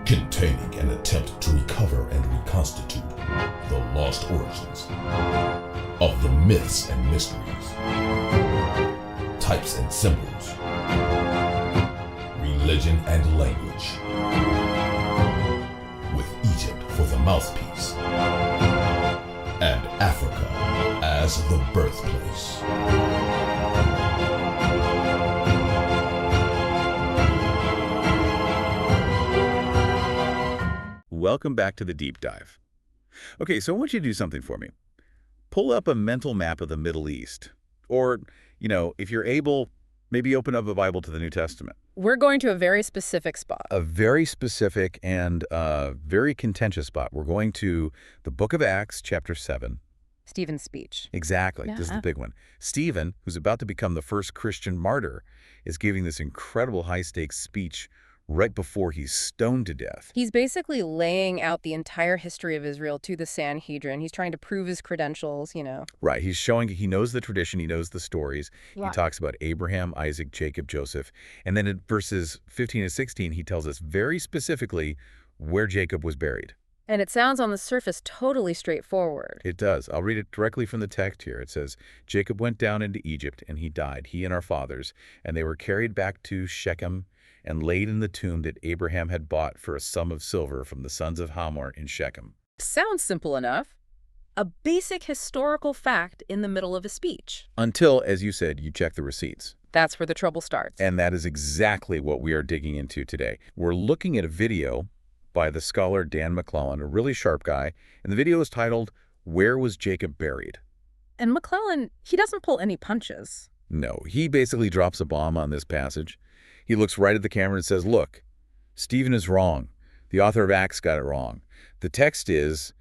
containing an attempt to recover and reconstitute the lost origins of the myths and mysteries, types and symbols, religion and language, with Egypt for the mouthpiece, and Africa as the birthplace. Welcome back to the deep dive. Okay, so I want you to do something for me. Pull up a mental map of the Middle East. Or, if you're able, maybe open up a Bible to the New Testament. We're going to a very specific spot. A very specific and very contentious spot. We're going to the book of Acts, chapter 7. Stephen's speech. Exactly. This is the big one. Stephen, who's about to become the first Christian martyr, is giving this incredible high-stakes speech right before he's stoned to death. He's basically laying out the entire history of Israel to the Sanhedrin. He's trying to prove his credentials, Right. He's showing he knows the tradition. He knows the stories. Right. He talks about Abraham, Isaac, Jacob, Joseph. And then in verses 15 and 16, he tells us very specifically where Jacob was buried. And it sounds on the surface totally straightforward. It does. I'll read it directly from the text here. It says, Jacob went down into Egypt, and he died, he and our fathers, and they were carried back to Shechem and laid in the tomb that Abraham had bought for a sum of silver from the sons of Hamor in Shechem. Sounds simple enough. A basic historical fact in the middle of a speech. Until, as you said, you check the receipts. That's where the trouble starts. And that is exactly what we are digging into today. We're looking at a video by the scholar Dan McClellan, a really sharp guy, and the video is titled, Where Was Jacob Buried? And McClellan, he doesn't pull any punches. No, he basically drops a bomb on this passage. He looks right at the camera and says, look, Stephen is wrong. The author of Acts got it wrong. The text is,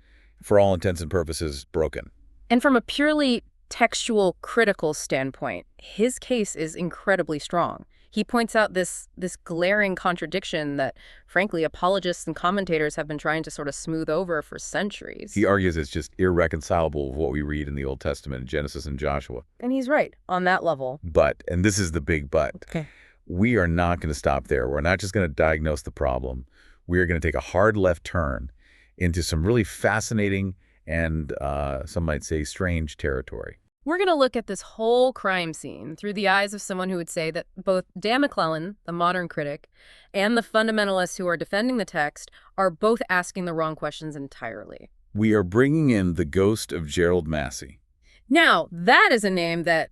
for all intents and purposes, broken. And from a purely textual, critical standpoint, his case is incredibly strong. He points out this glaring contradiction that, frankly, apologists and commentators have been trying to sort of smooth over for centuries. He argues it's just irreconcilable with what we read in the Old Testament in Genesis and Joshua. And he's right on that level. But, and this is the big but, Okay. We are not going to stop there. We're not just going to diagnose the problem. We are going to take a hard left turn into some really fascinating and some might say strange territory. We're going to look at this whole crime scene through the eyes of someone who would say that both Dan McClellan, the modern critic, and the fundamentalists who are defending the text are both asking the wrong questions entirely. We are bringing in the ghost of Gerald Massey. Now, that is a name that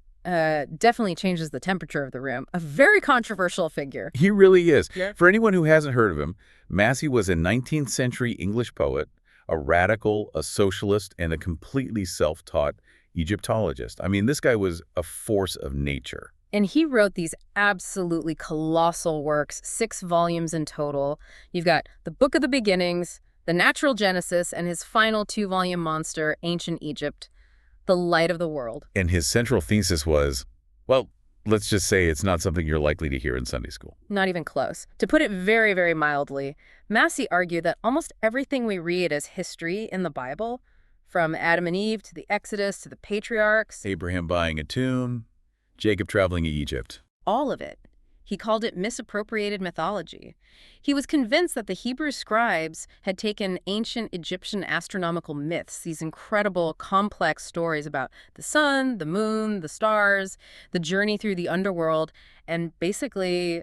definitely changes the temperature of the room. A very controversial figure. He really is. Yeah. For anyone who hasn't heard of him, Massey was a 19th century English poet, a radical, a socialist, and a completely self-taught Egyptologist. I mean, this guy was a force of nature. And he wrote these absolutely colossal works, 6 volumes in total. You've got The Book of the Beginnings, The Natural Genesis, and his final 2-volume monster, Ancient Egypt, The Light of the World. And his central thesis was, well, let's just say it's not something you're likely to hear in Sunday school. Not even close. To put it very, very mildly, Massey argued that almost everything we read as history in the Bible, from Adam and Eve to the Exodus to the Patriarchs, Abraham buying a tomb, Jacob traveling to Egypt. all of it. He called it misappropriated mythology. He was convinced that the Hebrew scribes had taken ancient Egyptian astronomical myths, these incredible, complex stories about the sun, the moon, the stars, the journey through the underworld, and basically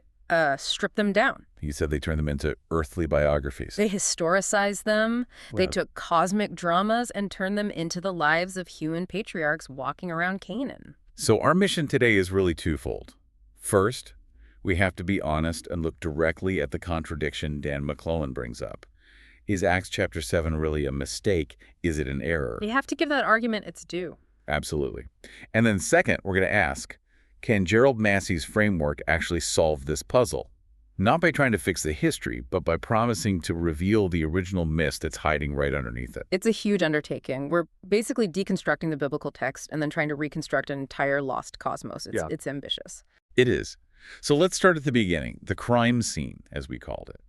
stripped them down. He said they turned them into earthly biographies. They historicized them. They Wow. took cosmic dramas and turned them into the lives of human patriarchs walking around Canaan. So our mission today is really twofold. First, we have to be honest and look directly at the contradiction Dan McClellan brings up. Is Acts chapter 7 really a mistake? Is it an error? You have to give that argument its due. Absolutely. And then second, we're going to ask, can Gerald Massey's framework actually solve this puzzle? Not by trying to fix the history, but by promising to reveal the original myth that's hiding right underneath it. It's a huge undertaking. We're basically deconstructing the biblical text and then trying to reconstruct an entire lost cosmos. It's ambitious. It is. So let's start at the beginning, the crime scene, as we called it.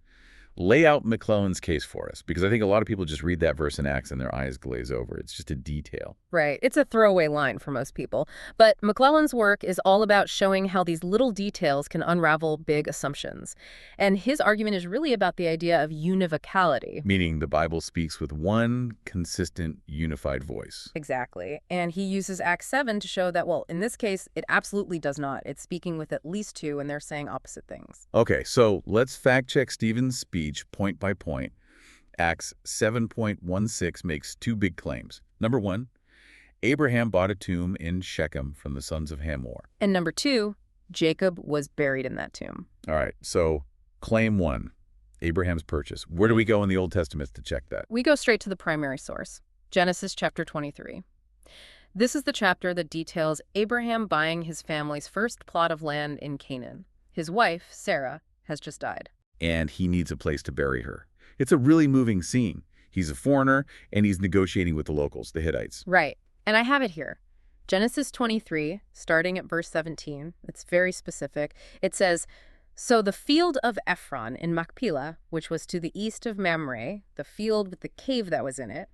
Lay out McClellan's case for us, because I think a lot of people just read that verse in Acts and their eyes glaze over. It's just a detail. Right. It's a throwaway line for most people. But McClellan's work is all about showing how these little details can unravel big assumptions. And his argument is really about the idea of univocality. Meaning the Bible speaks with one consistent, unified voice. Exactly. And he uses Acts 7 to show that, well, in this case, it absolutely does not. It's speaking with at least two, and they're saying opposite things. Okay, so let's fact-check Stephen's speech point by point. Acts 7.16 makes two big claims. Number one, Abraham bought a tomb in Shechem from the sons of Hamor. And number two, Jacob was buried in that tomb. All right, so claim one, Abraham's purchase. Where do we go in the Old Testament to check that? We go straight to the primary source, Genesis chapter 23. This is the chapter that details Abraham buying his family's first plot of land in Canaan. His wife, Sarah, has just died. And he needs a place to bury her. It's a really moving scene. He's a foreigner, and he's negotiating with the locals, the Hittites. Right. And I have it here. Genesis 23, starting at verse 17. It's very specific. It says, "So the field of Ephron in Machpelah, which was to the east of Mamre, the field with the cave that was in it,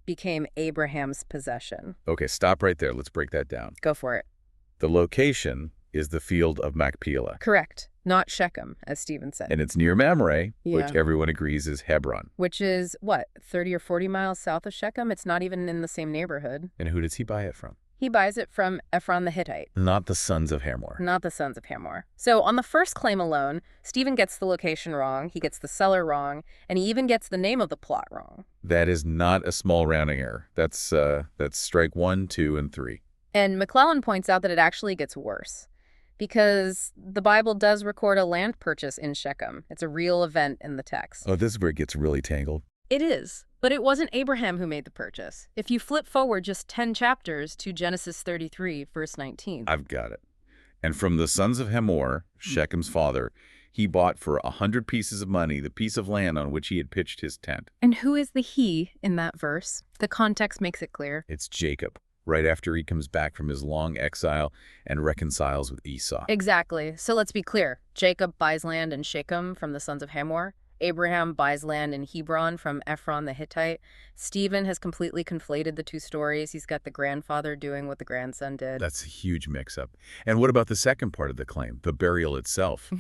became Abraham's possession." Okay, stop right there. Let's break that down. Go for it. The location is the field of Machpelah. Correct. Not Shechem, as Stephen said. And it's near Mamre, Yeah. which everyone agrees is Hebron. Which is, what, 30 or 40 miles south of Shechem? It's not even in the same neighborhood. And who does he buy it from? He buys it from Ephron the Hittite. Not the sons of Hamor. Not the sons of Hamor. So on the first claim alone, Stephen gets the location wrong, he gets the seller wrong, and he even gets the name of the plot wrong. That is not a small rounding error. That's strike 1, 2, and 3. And McClellan points out that it actually gets worse, because the Bible does record a land purchase in Shechem. It's a real event in the text. Oh, this is where it gets really tangled. It is, but it wasn't Abraham who made the purchase. If you flip forward just 10 chapters to Genesis 33, verse 19. I've got it. And from the sons of Hamor, Shechem's father, he bought for 100 pieces of money the piece of land on which he had pitched his tent. And who is the he in that verse? The context makes it clear. It's Jacob, right after he comes back from his long exile and reconciles with Esau. Exactly. So let's be clear. Jacob buys land in Shechem from the sons of Hamor. Abraham buys land in Hebron from Ephron the Hittite. Stephen has completely conflated the two stories. He's got the grandfather doing what the grandson did. That's a huge mix-up. And what about the second part of the claim, the burial itself?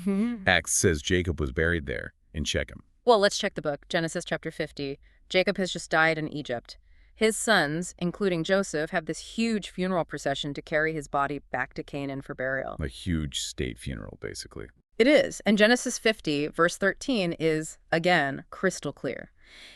Acts says Jacob was buried there in Shechem. Well, let's check the book. Genesis chapter 50. Jacob has just died in Egypt. His sons, including Joseph, have this huge funeral procession to carry his body back to Canaan for burial. A huge state funeral, basically. It is. And Genesis 50, verse 13 is, again, crystal clear.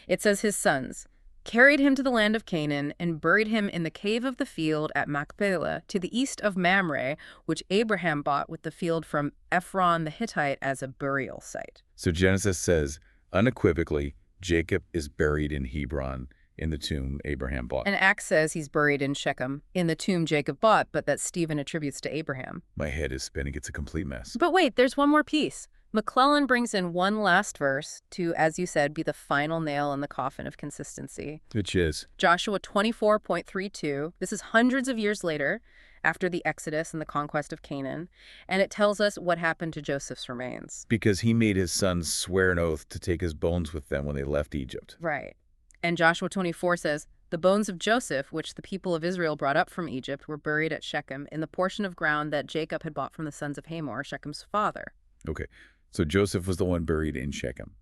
It says his sons carried him to the land of Canaan and buried him in the cave of the field at Machpelah to the east of Mamre, which Abraham bought with the field from Ephron the Hittite as a burial site. So Genesis says, unequivocally, Jacob is buried in Hebron, in the tomb Abraham bought. And Acts says he's buried in Shechem, in the tomb Jacob bought, but that Stephen attributes to Abraham. My head is spinning. It's a complete mess. But wait, there's one more piece. McClellan brings in one last verse to, as you said, be the final nail in the coffin of consistency. Which is? Joshua 24.32. This is hundreds of years later, after the Exodus and the conquest of Canaan, and it tells us what happened to Joseph's remains. Because he made his sons swear an oath to take his bones with them when they left Egypt. Right. And Joshua 24 says, "The bones of Joseph, which the people of Israel brought up from Egypt, were buried at Shechem in the portion of ground that Jacob had bought from the sons of Hamor, Shechem's father." Okay, so Joseph was the one buried in Shechem,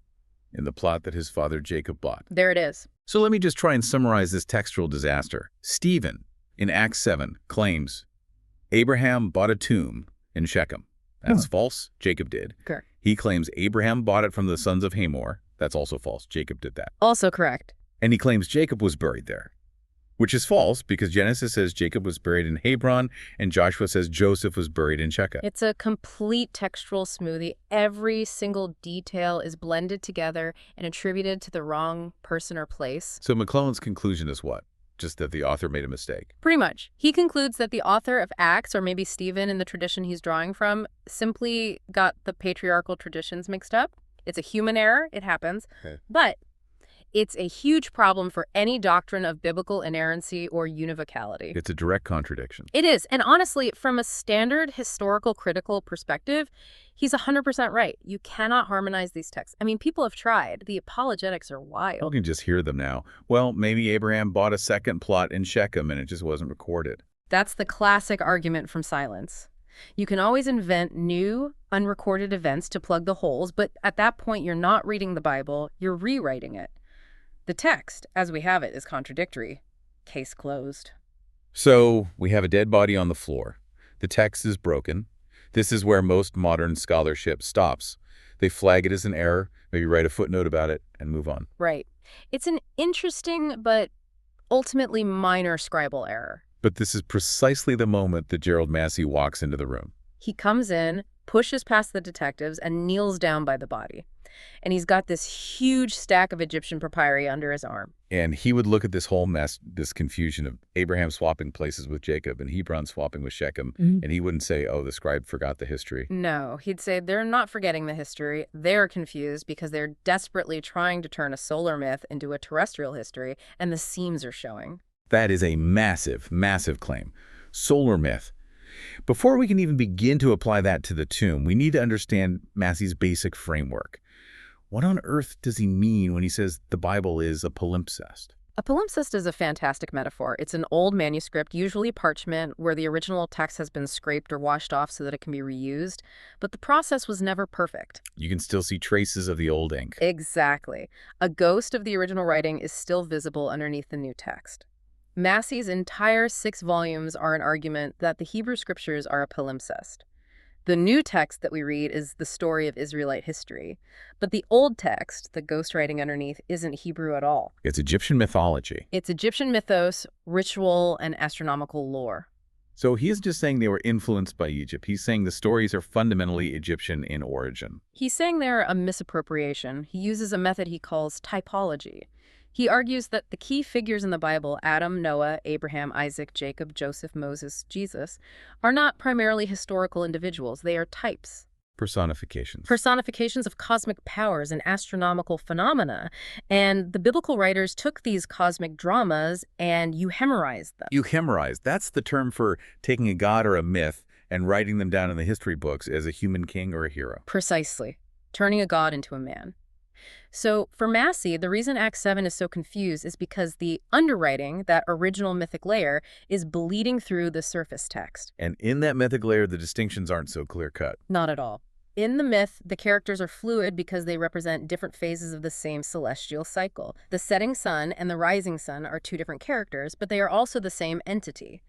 in the plot that his father Jacob bought. There it is. So let me just try and summarize this textual disaster. Stephen, in Acts 7, claims Abraham bought a tomb in Shechem. That's false. Jacob did. Correct. He claims Abraham bought it from the sons of Hamor. That's also false. Jacob did that. Also correct. And he claims Jacob was buried there, which is false because Genesis says Jacob was buried in Hebron and Joshua says Joseph was buried in Shechem. It's a complete textual smoothie. Every single detail is blended together and attributed to the wrong person or place. So McClellan's conclusion is what? Just that the author made a mistake? Pretty much. He concludes that the author of Acts, or maybe Stephen in the tradition he's drawing from, simply got the patriarchal traditions mixed up. It's a human error. It happens. Okay. But It's a huge problem for any doctrine of biblical inerrancy or univocality. It's a direct contradiction. It is. And honestly, from a standard historical critical perspective, he's 100% right. You cannot harmonize these texts. I mean, people have tried. The apologetics are You wild. can just hear them now. Well, maybe Abraham bought a second plot in Shechem and it just wasn't recorded. That's the classic argument from silence. You can always invent new, unrecorded events to plug the holes, but at that point, you're not reading the Bible, you're rewriting it. The text, as we have it, is contradictory. Case closed. So we have a dead body on the floor. The text is broken. This is where most modern scholarship stops. They flag it as an error, maybe write a footnote about it, and move on. Right. It's an interesting but ultimately minor scribal error. But this is precisely the moment that Gerald Massey walks into the room. He comes in, pushes past the detectives, and kneels down by the body. And he's got this huge stack of Egyptian papyri under his arm. And he would look at this whole mess, this confusion of Abraham swapping places with Jacob and Hebron swapping with Shechem, and he wouldn't say, oh, the scribe forgot the history. No, he'd say they're not forgetting the history. They're confused because they're desperately trying to turn a solar myth into a terrestrial history, and the seams are showing. That is a massive, massive claim. Solar myth. Before we can even begin to apply that to the tomb, we need to understand Massey's basic framework. What on earth does he mean when he says the Bible is a palimpsest? A palimpsest is a fantastic metaphor. It's an old manuscript, usually parchment, where the original text has been scraped or washed off so that it can be reused, but the process was never perfect. You can still see traces of the old ink. Exactly. A ghost of the original writing is still visible underneath the new text. Massey's entire 6 volumes are an argument that the Hebrew scriptures are a palimpsest. The new text that we read is the story of Israelite history, but the old text, the ghost writing underneath, isn't Hebrew at all. It's Egyptian mythology. It's Egyptian mythos, ritual, and astronomical lore. So he isn't just saying they were influenced by Egypt. He's saying the stories are fundamentally Egyptian in origin. He's saying they're a misappropriation. He uses a method he calls typology. He argues that the key figures in the Bible, Adam, Noah, Abraham, Isaac, Jacob, Joseph, Moses, Jesus, are not primarily historical individuals. They are types. Personifications. Personifications of cosmic powers and astronomical phenomena. And the biblical writers took these cosmic dramas and euhemerized them. Euhemerized. That's the term for taking a god or a myth and writing them down in the history books as a human king or a hero. Precisely. Turning a god into a man. So for Massey, the reason Act 7 is so confused is because the underwriting, that original mythic layer, is bleeding through the surface text. And in that mythic layer, the distinctions aren't so clear-cut. Not at all. In the myth, the characters are fluid because they represent different phases of the same celestial cycle. The setting sun and the rising sun are 2 different characters, but they are also the same entity.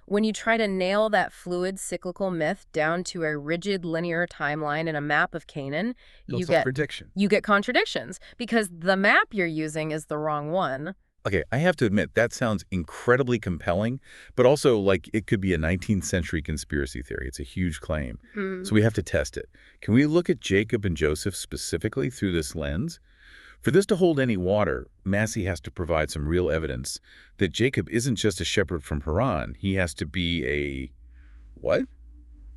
When you try to nail that fluid cyclical myth down to a rigid linear timeline in a map of Canaan, you get contradictions because the map you're using is the wrong one. Okay, I have to admit, that sounds incredibly compelling, but also like it could be a 19th century conspiracy theory. It's a huge claim. So we have to test it. Can we look at Jacob and Joseph specifically through this lens? For this to hold any water, Massey has to provide some real evidence that Jacob isn't just a shepherd from Haran. He has to be a, what?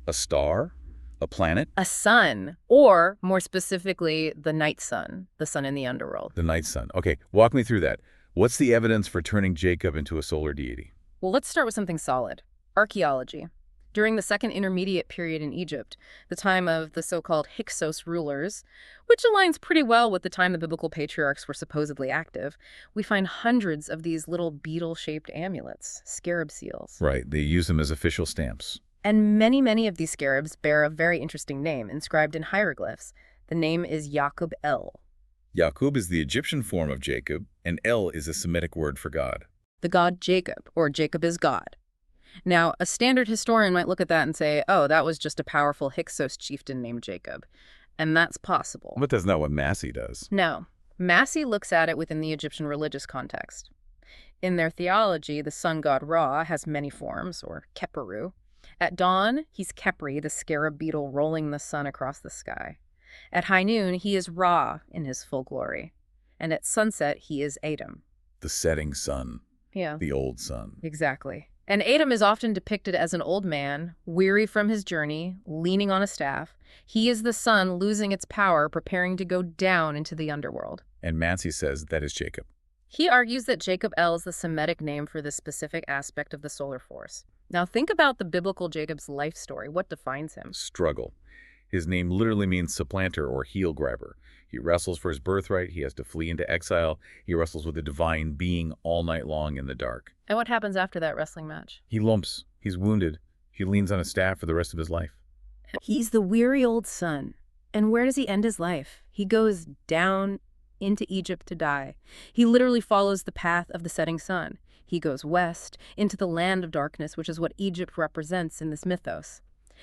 A star? A planet? A sun, or more specifically, the night sun, the sun in the underworld. The night sun. Okay, walk me through that. What's the evidence for turning Jacob into a solar deity? Well, let's start with something solid. Archaeology. During the Second Intermediate Period in Egypt, the time of the so-called Hyksos rulers, which aligns pretty well with the time the biblical patriarchs were supposedly active, we find hundreds of these little beetle-shaped amulets, scarab seals. Right, they use them as official stamps. And many, many of these scarabs bear a very interesting name inscribed in hieroglyphs. The name is Yaqub El. Yaqub is the Egyptian form of Jacob, and El is a Semitic word for God. The god Jacob, or Jacob is God. Now, a standard historian might look at that and say, oh, that was just a powerful Hyksos chieftain named Jacob. And that's possible. But that's not what Massey does. No. Massey looks at it within the Egyptian religious context. In their theology, the sun god Ra has many forms, or Keperu. At dawn, he's Khepri, the scarab beetle rolling the sun across the sky. At high noon, he is Ra in his full glory. And at sunset, he is Adam. The setting sun. Yeah. The old sun. Exactly. And Adam is often depicted as an old man, weary from his journey, leaning on a staff. He is the sun losing its power, preparing to go down into the underworld. And Massey says that is Jacob. He argues that Jacob El is the Semitic name for this specific aspect of the solar force. Now think about the biblical Jacob's life story. What defines him? Struggle. His name literally means supplanter or heel grabber. He wrestles for his birthright. He has to flee into exile. He wrestles with a divine being all night long in the dark. And what happens after that wrestling match? He lumps. He's wounded. He leans on a staff for the rest of his life. He's the weary old son. And where does he end his life? He goes down into Egypt to die. He literally follows the path of the setting sun. He goes west into the land of darkness, which is what Egypt represents in this mythos.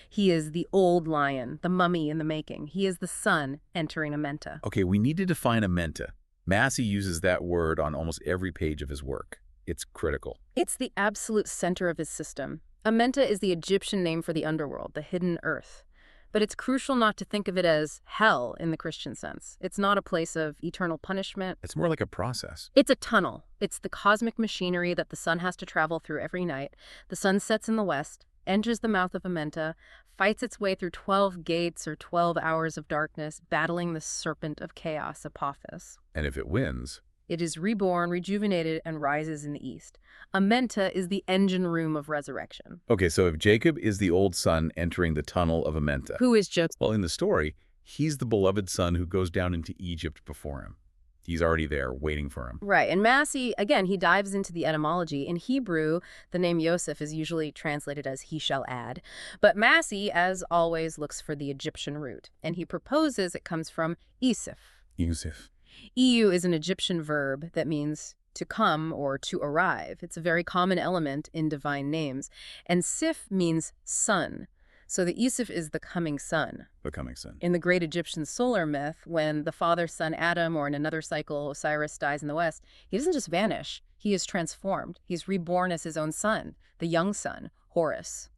He is the old lion, the mummy in the making. He is the sun entering Amenta. Okay, we need to define Amenta. Massey uses that word on almost every page of his work. It's critical. It's the absolute center of his system. Amenta is the Egyptian name for the underworld, the hidden earth. But it's crucial not to think of it as hell in the Christian sense. It's not a place of eternal punishment. It's more like a process. It's a tunnel. It's the cosmic machinery that the sun has to travel through every night. The sun sets in the west, enters the mouth of Amenta, fights its way through 12 gates or 12 hours of darkness, battling the serpent of chaos, Apophis. And if it wins, it is reborn, rejuvenated, and rises in the east. Amenta is the engine room of resurrection. Okay, so if Jacob is the old son entering the tunnel of Amenta, who is Jacob? Well, in the story, he's the beloved son who goes down into Egypt before him. He's already there, waiting for him. Right, and Massey, again, he dives into the etymology. In Hebrew, the name Iu-sif is usually translated as he shall add. But Massey, as always, looks for the Egyptian root, and he proposes it comes from Iu-sif. Iu-sif. Iu is an Egyptian verb that means to come or to arrive. It's a very common element in divine names. And sif means sun. So the Iu-sif is the coming sun. The coming sun. In the great Egyptian solar myth, when the father's son Adam, or in another cycle Osiris, dies in the west, he doesn't just vanish. He is transformed. He's reborn as his own son, the young son, Horus.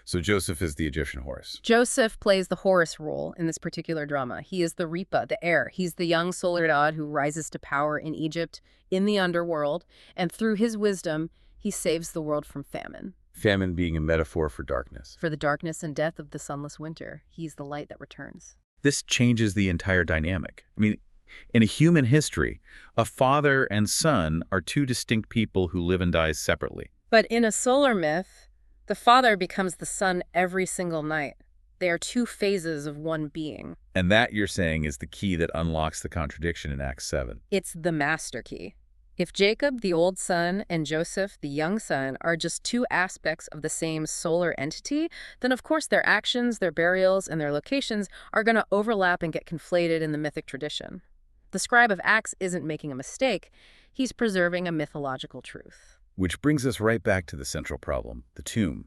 So Joseph is the Egyptian Horus. Joseph plays the Horus role in this particular drama. He is the Ripa, the heir. He's the young solar god who rises to power in Egypt, in the underworld, and through his wisdom, he saves the world from famine. Famine being a metaphor for darkness. For the darkness and death of the sunless winter. He's the light that returns. This changes the entire dynamic. I mean, in a human history, a father and son are two distinct people who live and die separately. But in a solar myth, the father becomes the son every single night. They are two phases of one being. And that, you're saying, is the key that unlocks the contradiction in Acts 7. It's the master key. If Jacob, the old son, and Joseph, the young son, are just two aspects of the same solar entity, then of course their actions, their burials, and their locations are going to overlap and get conflated in the mythic tradition. The scribe of Acts isn't making a mistake. He's preserving a mythological truth. Which brings us right back to the central problem, the tomb.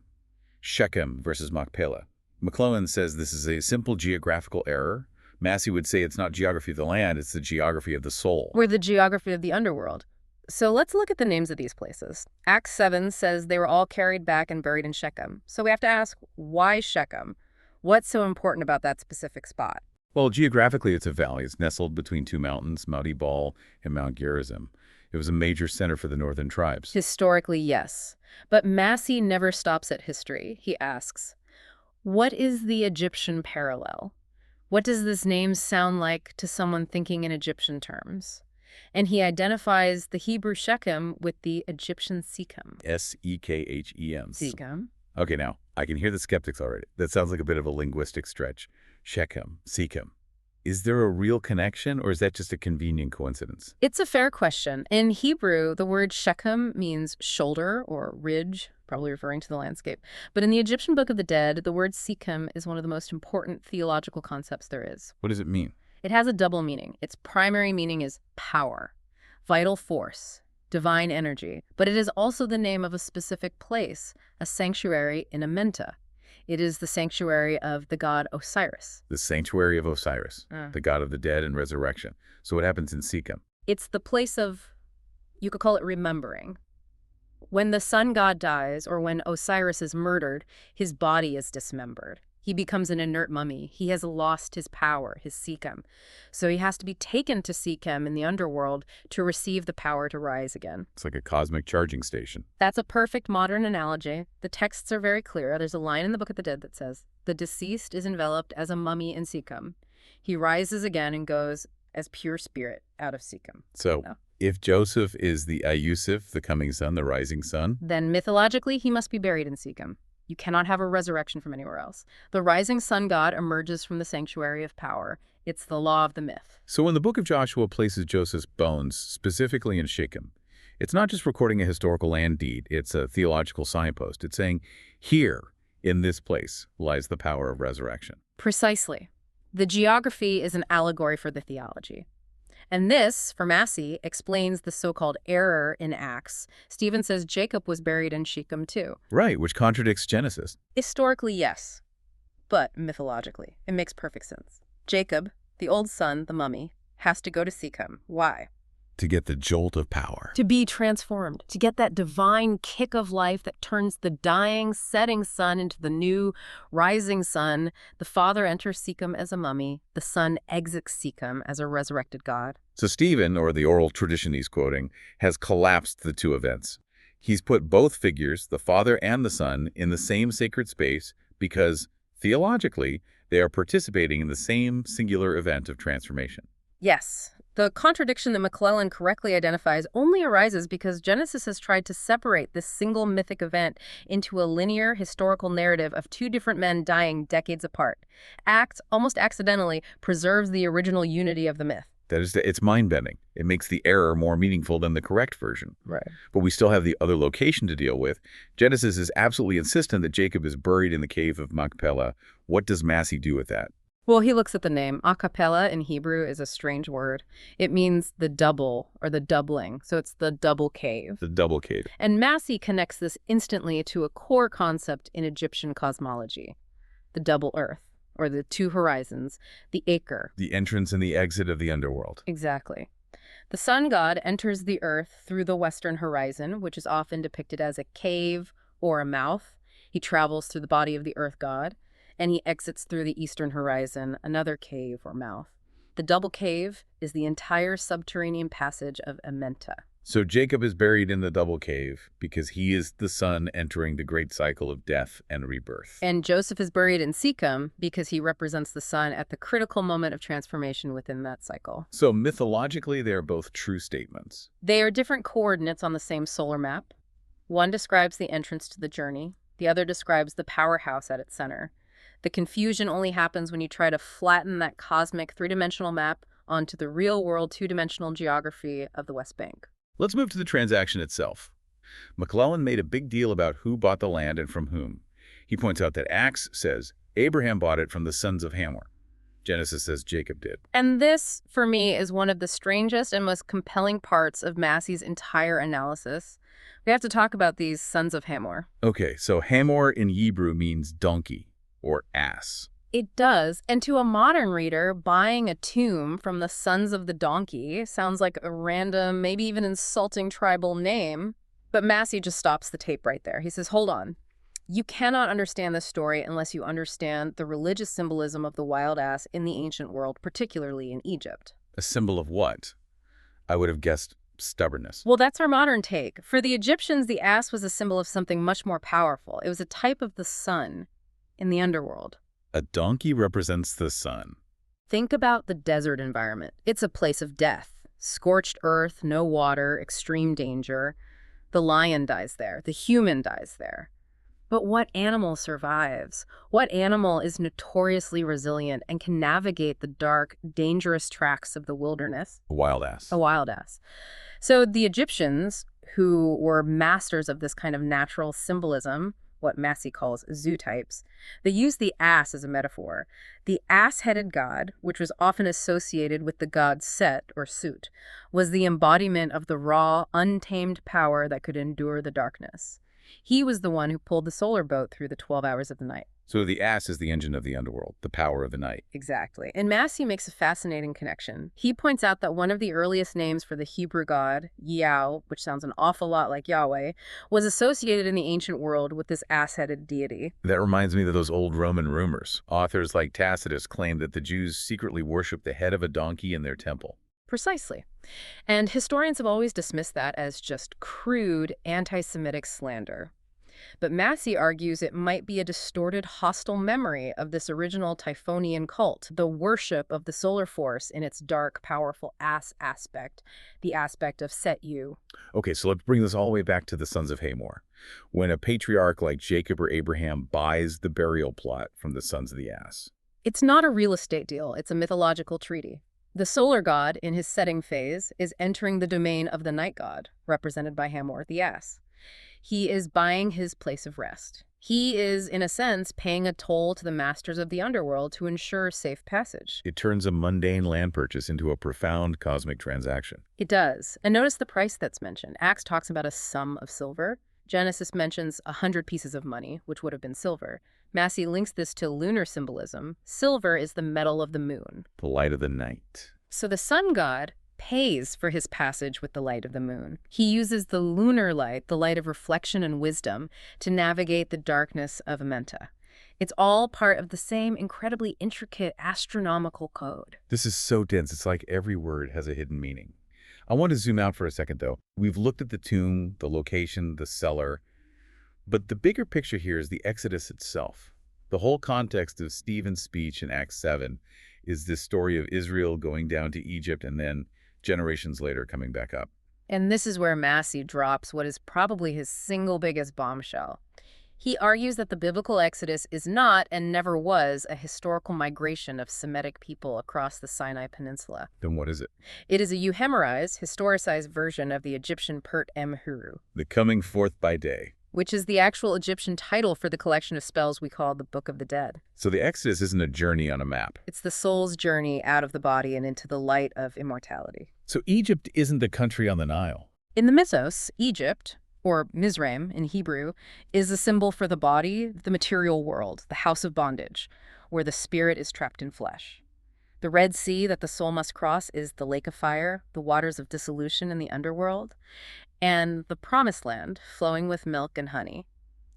Shechem versus Machpelah. McClellan says this is a simple geographical error. Massey would say it's not geography of the land, it's the geography of the soul. Or the geography of the underworld. So let's look at the names of these places. Acts 7 says they were all carried back and buried in Shechem. So we have to ask, why Shechem? What's so important about that specific spot? Well, geographically, it's a valley. It's nestled between two mountains, Mount Ebal and Mount Gerizim. It was a major center for the northern tribes. Historically, yes. But Massey never stops at history. He asks, what is the Egyptian parallel? What does this name sound like to someone thinking in Egyptian terms? And he identifies the Hebrew Shechem with the Egyptian Shechem. S-E-K-H-E-M. Shechem. Okay, now, I can hear the skeptics already. That sounds like a bit of a linguistic stretch. Shechem, Shechem. Is there a real connection, or is that just a convenient coincidence? It's a fair question. In Hebrew, the word Shechem means shoulder or ridge, probably referring to the landscape. But in the Egyptian Book of the Dead, the word Shechem is one of the most important theological concepts there is. What does it mean? It has a double meaning. Its primary meaning is power, vital force, divine energy. But it is also the name of a specific place, a sanctuary in Amenta. It is the sanctuary of the god Osiris. The sanctuary of Osiris, the god of the dead and resurrection. So what happens in Shechem? It's the place of, you could call it remembering. When the sun god dies or when Osiris is murdered, his body is dismembered. He becomes an inert mummy. He has lost his power, his Shechem. So he has to be taken to Shechem in the underworld to receive the power to rise again. It's like a cosmic charging station. That's a perfect modern analogy. The texts are very clear. There's a line in the Book of the Dead that says, "The deceased is enveloped as a mummy in Shechem. He rises again and goes as pure spirit out of Shechem." So if Joseph is the Iu-sif, the coming son, the rising sun, then mythologically he must be buried in Shechem. You cannot have a resurrection from anywhere else. The rising sun god emerges from the sanctuary of power. It's the law of the myth. So when the book of Joshua places Joseph's bones specifically in Shechem, it's not just recording a historical land deed, it's a theological signpost. It's saying, here, in this place, lies the power of resurrection. Precisely. The geography is an allegory for the theology. And this, for Massey, explains the so-called error in Acts. Stephen says Jacob was buried in Shechem too. Right, which contradicts Genesis. Historically, yes. But mythologically, it makes perfect sense. Jacob, the old son, the mummy, has to go to Shechem. Why? To get the jolt of power. To be transformed, to get that divine kick of life that turns the dying, setting sun into the new, rising sun. The father enters Shechem as a mummy. The son exits Shechem as a resurrected God. So Stephen, or the oral tradition he's quoting, has collapsed the two events. He's put both figures, the father and the son, in the same sacred space because, theologically, they are participating in the same singular event of transformation. Yes. The contradiction that McClellan correctly identifies only arises because Genesis has tried to separate this single mythic event into a linear historical narrative of two different men dying decades apart. Acts, almost accidentally, preserves the original unity of the myth. That is, it's mind-bending. It makes the error more meaningful than the correct version. Right. But we still have the other location to deal with. Genesis is absolutely insistent that Jacob is buried in the cave of Machpelah. What does Massey do with that? Well, he looks at the name. Acapella in Hebrew is a strange word. It means the double or the doubling. So it's the double cave. The double cave. And Massey connects this instantly to a core concept in Egyptian cosmology, the double earth, or the two horizons, the acre. The entrance and the exit of the underworld. Exactly. The sun god enters the earth through the western horizon, which is often depicted as a cave or a mouth. He travels through the body of the earth god, and he exits through the eastern horizon, another cave or mouth. The double cave is the entire subterranean passage of Amenta. So Jacob is buried in the double cave because he is the son entering the great cycle of death and rebirth. And Joseph is buried in Shechem because he represents the son at the critical moment of transformation within that cycle. So mythologically, they are both true statements. They are different coordinates on the same solar map. One describes the entrance to the journey. The other describes the powerhouse at its center. The confusion only happens when you try to flatten that cosmic three-dimensional map onto the real-world two-dimensional geography of the West Bank. Let's move to the transaction itself. McClellan made a big deal about who bought the land and from whom. He points out that Acts says Abraham bought it from the sons of Hamor. Genesis says Jacob did. And this, for me, is one of the strangest and most compelling parts of Massey's entire analysis. We have to talk about these sons of Hamor. Okay, so Hamor in Hebrew means donkey or ass. It does, and to a modern reader, buying a tomb from the sons of the donkey sounds like a random, maybe even insulting tribal name. But Massey just stops the tape right there. He says, hold on. You cannot understand this story unless you understand the religious symbolism of the wild ass in the ancient world, particularly in Egypt. A symbol of what? I would have guessed stubbornness. Well, that's our modern take. For the Egyptians, the ass was a symbol of something much more powerful. It was a type of the sun in the underworld. A donkey represents the sun. Think about the desert environment. It's a place of death. Scorched earth, no water, extreme danger. The lion dies there. The human dies there. But what animal survives? What animal is notoriously resilient and can navigate the dark, dangerous tracks of the wilderness? A wild ass. A wild ass. So the Egyptians, who were masters of this kind of natural symbolism, what Massey calls zootypes, they used the ass as a metaphor. The ass-headed god, which was often associated with the god Set, or Sut, was the embodiment of the raw, untamed power that could endure the darkness. He was the one who pulled the solar boat through the 12 hours of the night. So the ass is the engine of the underworld, the power of the night. Exactly. And Massey makes a fascinating connection. He points out that one of the earliest names for the Hebrew god, Yao, which sounds an awful lot like Yahweh, was associated in the ancient world with this ass-headed deity. That reminds me of those old Roman rumors. Authors like Tacitus claimed that the Jews secretly worshiped the head of a donkey in their temple. Precisely. And historians have always dismissed that as just crude anti-Semitic slander. But Massey argues it might be a distorted, hostile memory of this original Typhonian cult, the worship of the solar force in its dark, powerful ass aspect, the aspect of Set-you. Okay, so let's bring this all the way back to the sons of Hamor. When a patriarch like Jacob or Abraham buys the burial plot from the sons of the ass. It's not a real estate deal, it's a mythological treaty. The solar god, in his setting phase, is entering the domain of the night god, represented by Hamor the ass. He is buying his place of rest. He is, in a sense, paying a toll to the masters of the underworld to ensure safe passage. It turns a mundane land purchase into a profound cosmic transaction. It does. And notice the price that's mentioned. Acts talks about a sum of silver. Genesis mentions 100 pieces of money, which would have been silver. Massey links this to lunar symbolism. Silver is the metal of the moon. The light of the night. So the sun god pays for his passage with the light of the moon. He uses the lunar light, the light of reflection and wisdom, to navigate the darkness of Amenta. It's all part of the same incredibly intricate astronomical code. This is so dense, it's like every word has a hidden meaning. I want to zoom out for a second, though. We've looked at the tomb, the location, the cellar, but the bigger picture here is the Exodus itself. The whole context of Stephen's speech in Acts 7 is this story of Israel going down to Egypt and then generations later coming back up. And this is where Massey drops what is probably his single biggest bombshell. He argues that the biblical Exodus is not and never was a historical migration of Semitic people across the Sinai Peninsula. Then what is it? It is a euhemerized, historicized version of the Egyptian Pert Huru, The coming forth by day. which is the actual Egyptian title for the collection of spells we call the Book of the Dead. So the Exodus isn't a journey on a map. It's the soul's journey out of the body and into the light of immortality. So Egypt isn't the country on the Nile. In the mythos, Egypt, or Mizraim in Hebrew, is a symbol for the body, the material world, the house of bondage, where the spirit is trapped in flesh. The Red Sea that the soul must cross is the lake of fire, the waters of dissolution in the underworld, and the promised land flowing with milk and honey.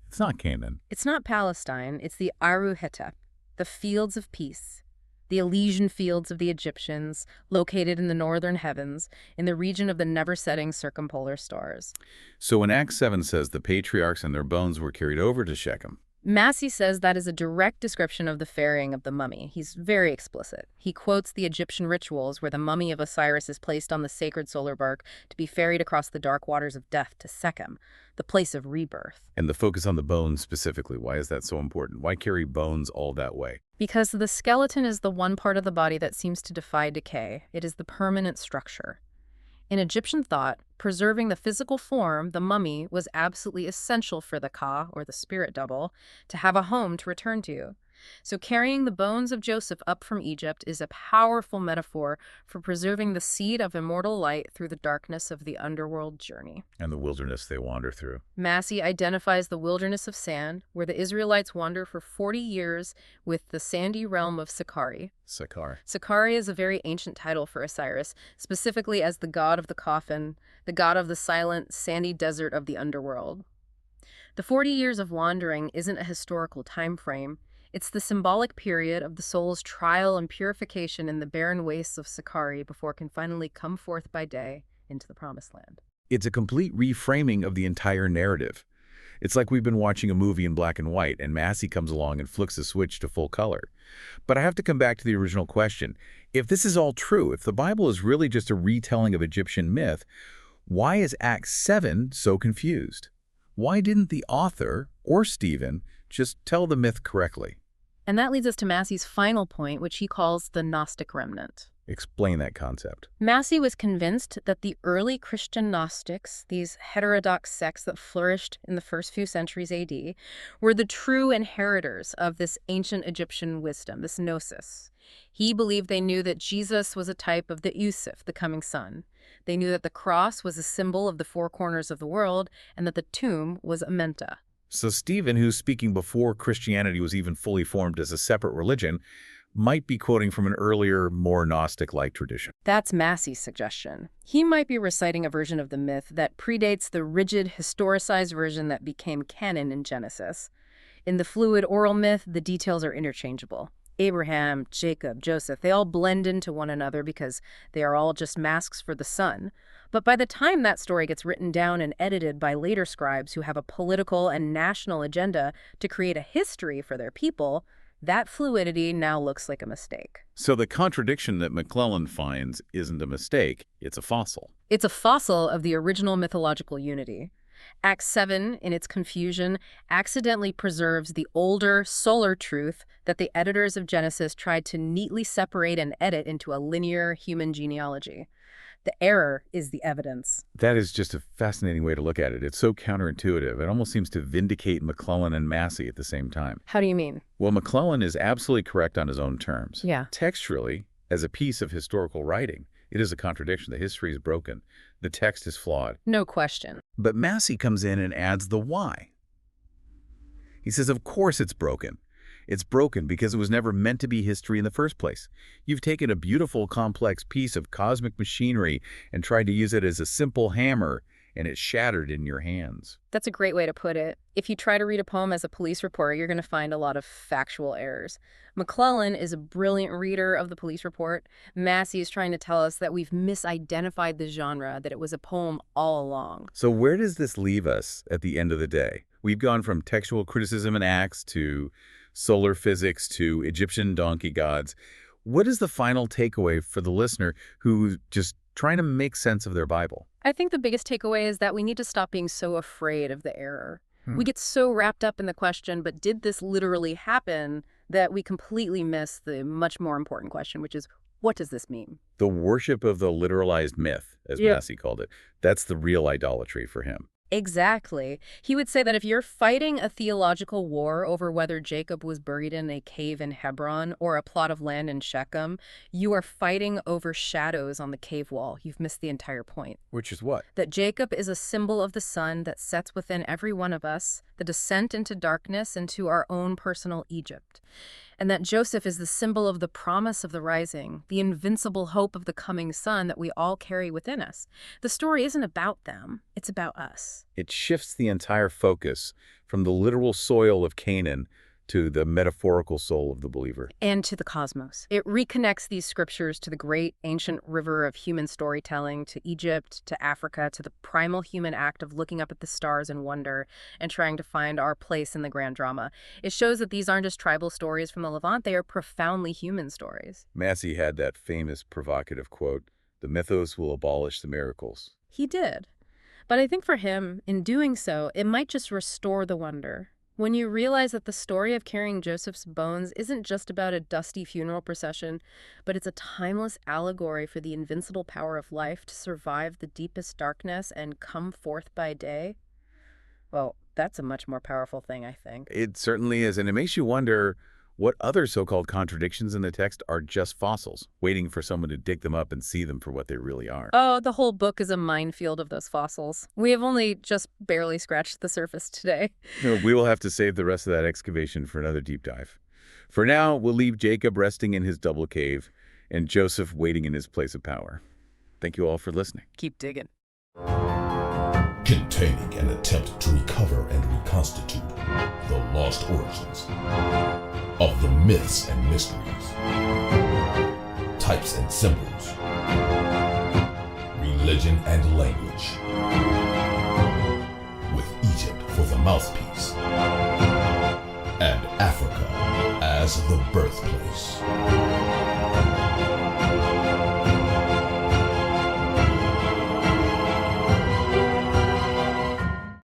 It's not Canaan. It's not Palestine, it's the Aru Hetep, the fields of peace, the Elysian fields of the Egyptians, located in the northern heavens, in the region of the never-setting circumpolar stars. So when Acts 7 says the patriarchs and their bones were carried over to Shechem, Massey says that is a direct description of the ferrying of the mummy. He's very explicit. He quotes the Egyptian rituals where the mummy of Osiris is placed on the sacred solar bark to be ferried across the dark waters of death to Shechem, the place of rebirth. and the focus on the bones specifically, why is that so important? Why carry bones all that way? Because the skeleton is the one part of the body that seems to defy decay. It is the permanent structure. In Egyptian thought, preserving the physical form, the mummy, was absolutely essential for the Ka, or the spirit double, to have a home to return to. So carrying the bones of Joseph up from Egypt is a powerful metaphor for preserving the seed of immortal light through the darkness of the underworld journey. And the wilderness they wander through. Massey identifies the wilderness of sand, where the Israelites wander for 40 years with the sandy realm of Sakari. Sakar. Sakari is a very ancient title for Osiris, specifically as the god of the coffin, the god of the silent, sandy desert of the underworld. The 40 years of wandering isn't a historical time frame. It's the symbolic period of the soul's trial and purification in the barren wastes of Sakari before it can finally come forth by day into the promised land. It's a complete reframing of the entire narrative. It's like we've been watching a movie in black and white, and Massey comes along and flicks a switch to full color. But I have to come back to the original question. If this is all true, if the Bible is really just a retelling of Egyptian myth, why is Acts 7 so confused? Why didn't the author, or Stephen, just tell the myth correctly? And that leads us to Massey's final point, which he calls the Gnostic remnant. Explain that concept. Massey was convinced that the early Christian Gnostics, these heterodox sects that flourished in the first few centuries AD, were the true inheritors of this ancient Egyptian wisdom, this gnosis. He believed they knew that Jesus was a type of the Iu-sif, the coming son. They knew that the cross was a symbol of the four corners of the world, and that the tomb was Amenta. So Stephen, who's speaking before Christianity was even fully formed as a separate religion, might be quoting from an earlier, more Gnostic-like tradition. That's Massey's suggestion. He might be reciting a version of the myth that predates the rigid, historicized version that became canon in Genesis. In the fluid oral myth, the details are interchangeable. Abraham, Jacob, Joseph, they all blend into one another because they are all just masks for the sun. But by the time that story gets written down and edited by later scribes who have a political and national agenda to create a history for their people, that fluidity now looks like a mistake. So the contradiction that McClellan finds isn't a mistake, it's a fossil. It's a fossil of the original mythological unity. Act 7, in its confusion, accidentally preserves the older, solar truth that the editors of Genesis tried to neatly separate and edit into a linear human genealogy. The error is the evidence. That is just a fascinating way to look at it. It's so counterintuitive. It almost seems to vindicate McClellan and Massey at the same time. How do you mean? Well, McClellan is absolutely correct on his own terms. Yeah. Textually, as a piece of historical writing, it is a contradiction. The history is broken. The text is flawed. No question. But Massey comes in and adds the why. He says, of course it's broken. It's broken because it was never meant to be history in the first place. You've taken a beautiful, complex piece of cosmic machinery and tried to use it as a simple hammer, and it shattered in your hands. That's a great way to put it. If you try to read a poem as a police report, you're going to find a lot of factual errors. McClellan is a brilliant reader of the police report. Massey is trying to tell us that we've misidentified the genre, that it was a poem all along. So where does this leave us at the end of the day? We've gone from textual criticism in Acts to solar physics to Egyptian donkey gods. What is the final takeaway for the listener who's just trying to make sense of their Bible? I think the biggest takeaway is that we need to stop being so afraid of the error. We get so wrapped up in the question, but did this literally happen, that we completely miss the much more important question, which is, what does this mean? The worship of the literalized myth, as Massey called it, that's the real idolatry for him. Exactly. He would say that if you're fighting a theological war over whether Jacob was buried in a cave in Hebron or a plot of land in Shechem, you are fighting over shadows on the cave wall. You've missed the entire point. Which is what? That Jacob is a symbol of the sun that sets within every one of us, the descent into darkness, into our own personal Egypt. And that Joseph is the symbol of the promise of the rising, the invincible hope of the coming sun that we all carry within us. The story isn't about them, it's about us. It shifts the entire focus from the literal soil of Canaan to the metaphorical soul of the believer. And to the cosmos. It reconnects these scriptures to the great ancient river of human storytelling, to Egypt, to Africa, to the primal human act of looking up at the stars in wonder and trying to find our place in the grand drama. It shows that these aren't just tribal stories from the Levant, they are profoundly human stories. Massey had that famous provocative quote, "The mythos will abolish the miracles." He did. But I think for him, in doing so, it might just restore the wonder. When you realize that the story of carrying Joseph's bones isn't just about a dusty funeral procession, but it's a timeless allegory for the invincible power of life to survive the deepest darkness and come forth by day, well, that's a much more powerful thing, I think. It certainly is, and it makes you wonder what other so-called contradictions in the text are just fossils, waiting for someone to dig them up and see them for what they really are. Oh, the whole book is a minefield of those fossils. We have only just barely scratched the surface today. We will have to save the rest of that excavation for another deep dive. For now, we'll leave Jacob resting in his double cave and Joseph waiting in his place of power. Thank you all for listening. Keep digging. Containing an attempt to recover and reconstitute the lost origins of the myths and mysteries, types and symbols, religion and language, with Egypt for the mouthpiece and Africa as the birthplace.